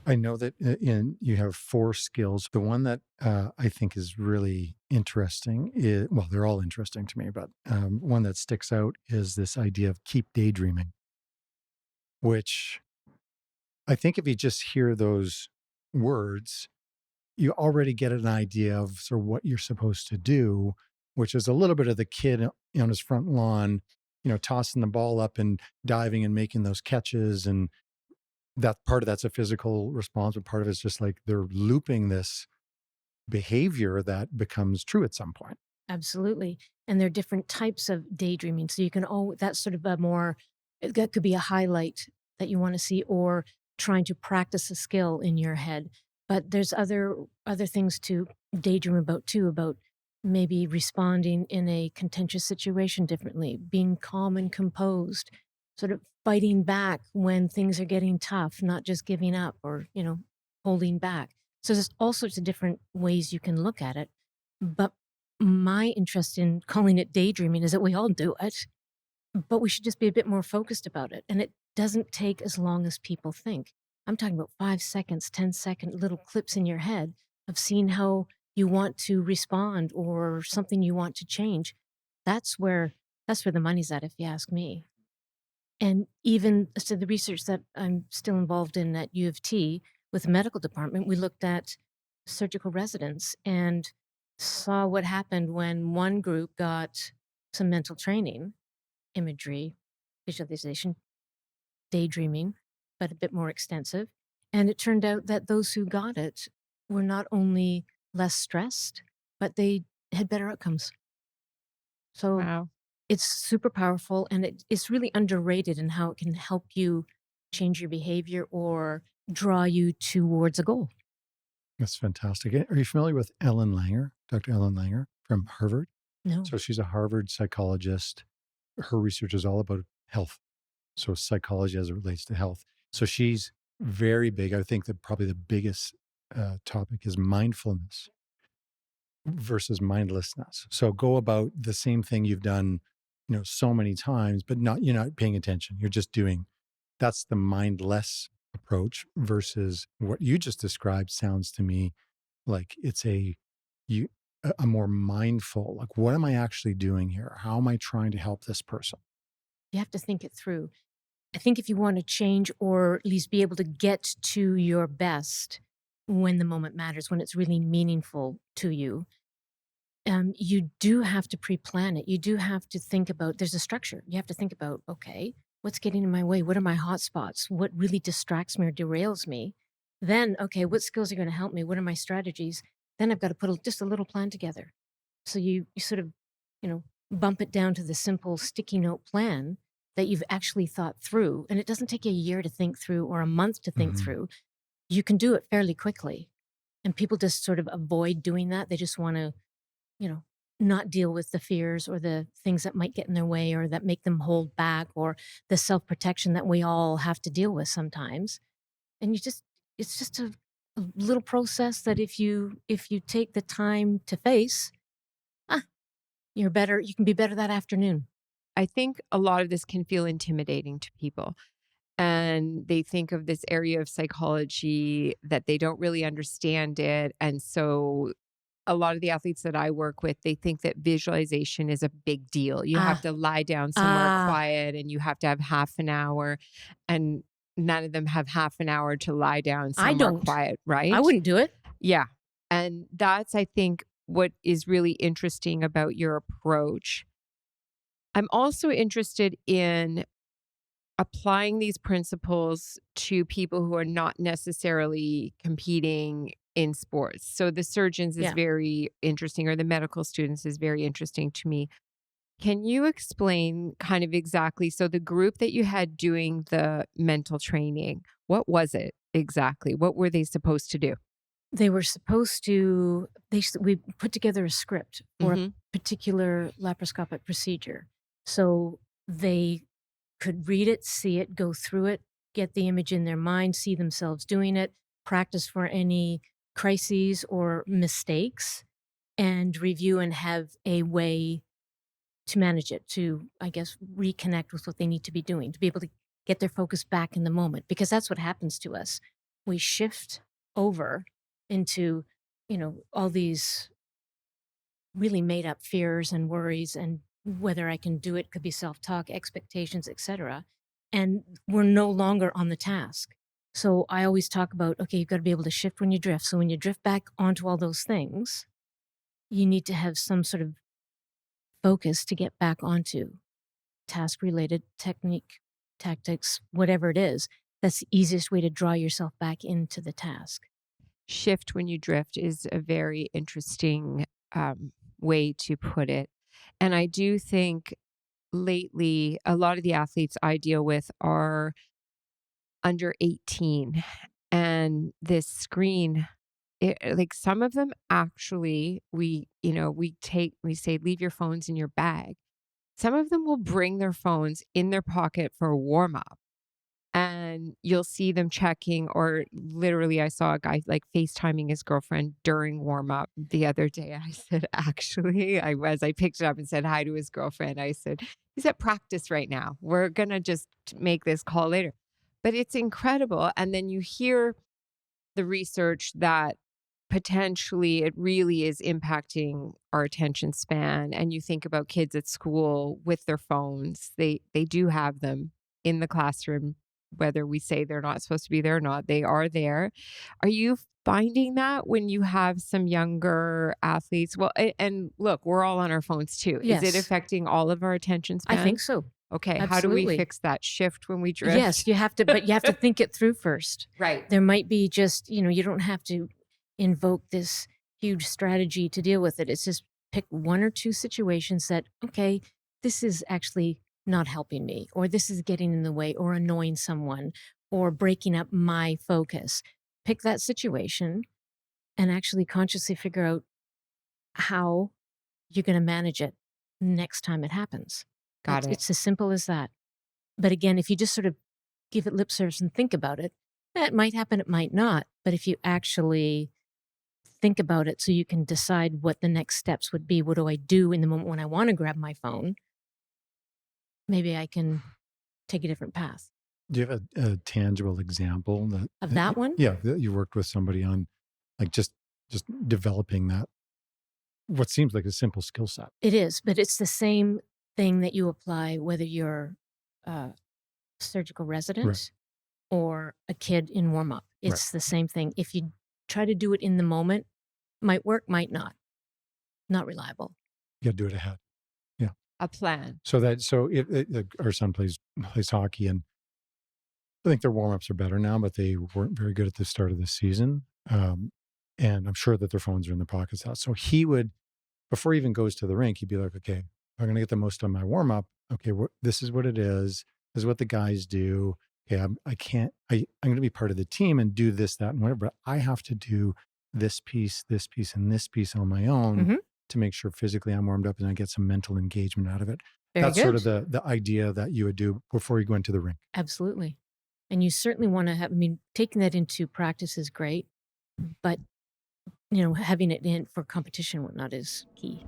I know that you have four skills. The one that I think is really interesting is, well, they're all interesting to me, but one that sticks out is this idea of keep daydreaming, which I think if you just hear those words, you already get an idea of sort of what you're supposed to do, which is a little bit of the kid on his front lawn, tossing the ball up and diving and making those catches. And that part of that's a physical response, but part of it's just like they're looping this behavior that becomes true at some point. Absolutely. And there are different types of daydreaming. So you can, that's sort of a more, that could be a highlight that you want to see, or trying to practice a skill in your head. But there's other things to daydream about too, about maybe responding in a contentious situation differently, being calm and composed, sort of fighting back when things are getting tough, not just giving up or, holding back. So there's all sorts of different ways you can look at it. But my interest in calling it daydreaming is that we all do it, but we should just be a bit more focused about it. And it doesn't take as long as people think. I'm talking about 5 seconds, 10-second little clips in your head of seeing how you want to respond or something you want to change. That's where the money's at, if you ask me. And even so, the research that I'm still involved in at U of T with the medical department, we looked at surgical residents and saw what happened when one group got some mental training, imagery, visualization, daydreaming, but a bit more extensive. And it turned out that those who got it were not only less stressed, but they had better outcomes. So Wow. it's super powerful, and it's really underrated in how it can help you change your behavior or draw you towards a goal. That's fantastic. Are you familiar with Ellen Langer, Dr. Ellen Langer from Harvard? No. So she's a Harvard psychologist. Her research is all about health. So psychology as it relates to health. So she's very big. I think that probably the biggest topic is mindfulness versus mindlessness. So go about the same thing you've done, so many times, but you're not paying attention. You're just doing. That's the mindless approach versus what you just described sounds to me like it's you a more mindful, like, what am I actually doing here? How am I trying to help this person? You have to think it through. I think if you want to change or at least be able to get to your best when the moment matters, when it's really meaningful to you, you do have to pre-plan it. You do have to think about, there's a structure. You have to think about, okay, what's getting in my way? What are my hot spots? What really distracts me or derails me? Then, okay, what skills are going to help me? What are my strategies? Then I've got to put just a little plan together. So you sort of, bump it down to the simple sticky note plan that you've actually thought through. And it doesn't take you a year to think through or a month to think Mhm. through. You can do it fairly quickly. And people just sort of avoid doing that. They just want to, you know, not deal with the fears or the things that might get in their way or that make them hold back, or the self-protection that we all have to deal with sometimes. And it's just a little process that if you take the time to face, ah, you can be better that afternoon. I think a lot of this can feel intimidating to people. And they think of this area of psychology that they don't really understand it. And so a lot of the athletes that I work with, they think that visualization is a big deal. You have Ah, to lie down somewhere ah, quiet and you have to have half an hour. And none of them have half an hour to lie down I somewhere don't. quiet, I right? wouldn't do it. Yeah. And that's, I think, what is really interesting about your approach. I'm also interested in applying these principles to people who are not necessarily competing in sports. So the surgeons is Yeah. very interesting, or the medical students is very interesting to me. Can you explain kind of exactly? So the group that you had doing the mental training, what was it exactly? What were they supposed to do? They were supposed to, we put together a script for a Hmm. particular laparoscopic procedure. So they could read it, see it, go through it, get the image in their mind, see themselves doing it, practice for any crises or mistakes, and review and have a way to manage it, to, I guess, reconnect with what they need to be doing, to be able to get their focus back in the moment, because that's what happens to us. we shift over into, all these really made up fears and worries and whether I can do it could be self-talk, expectations, etc. And we're no longer on the task. So I always talk about, okay, you've got to be able to shift when you drift. So when you drift back onto all those things, you need to have some sort of focus to get back onto task related technique, tactics, whatever it is. That's the easiest way to draw yourself back into the task. Shift when you drift is a very interesting way to put it. And I do think lately, a lot of the athletes I deal with are under 18. And this screen, like some of them actually, we say, leave your phones in your bag. Some of them will bring their phones in their pocket for a warm up. And you'll see them checking, or literally, I saw a guy like FaceTiming his girlfriend during warm up the other day. I said, actually, I picked it up and said hi to his girlfriend. I said, he's at practice right now. We're going to just make this call later. But it's incredible. And then you hear the research that potentially it really is impacting our attention span. And you think about kids at school with their phones. They do have them in the classroom. Whether we say they're not supposed to be there or not, they are there. Are you finding that when you have some younger athletes? Well, and look, we're all on our phones too. Yes. Is it affecting all of our attention span? I think so. Okay. Absolutely. How do we fix that shift when we drift? Yes, you have to, but you have to think it through first. Right. There might be just, you don't have to invoke this huge strategy to deal with it. It's just pick one or two situations that, okay, this is actually not helping me, or this is getting in the way, or annoying someone, or breaking up my focus. Pick that situation and actually consciously figure out how you're going to manage it next time it happens. Got it. It's as simple as that. But again, if you just sort of give it lip service and think about it, it might happen, it might not. But if you actually think about it so you can decide what the next steps would be, what do I do in the moment when I want to grab my phone? Maybe I can take a different path. Do you have a tangible example Of that one? Yeah, that you worked with somebody on, like just developing that, what seems like a simple skill set. It is, but it's the same thing that you apply whether you're a surgical resident Right. or a kid in warm-up. It's the same thing. If you try to do it in the moment, might work, might not. Not reliable. You got to do it ahead. Yeah. A plan. So if our son plays hockey, and I think their warm-ups are better now, but they weren't very good at the start of the season. And I'm sure that their phones are in their pockets out. So he would, before he even goes to the rink, he'd be like, okay, I'm going to get the most on my warm-up. Okay, this is what it is. This is what the guys do. Okay, I'm going to be part of the team and do this, that, and whatever. But I have to do this piece, and this piece on my own to make sure physically I'm warmed up and I get some mental engagement out of it. That's sort of the idea that you would do before you go into the rink. Absolutely. And you certainly want to have, taking that into practice is great, but, having it in for competition and whatnot is key.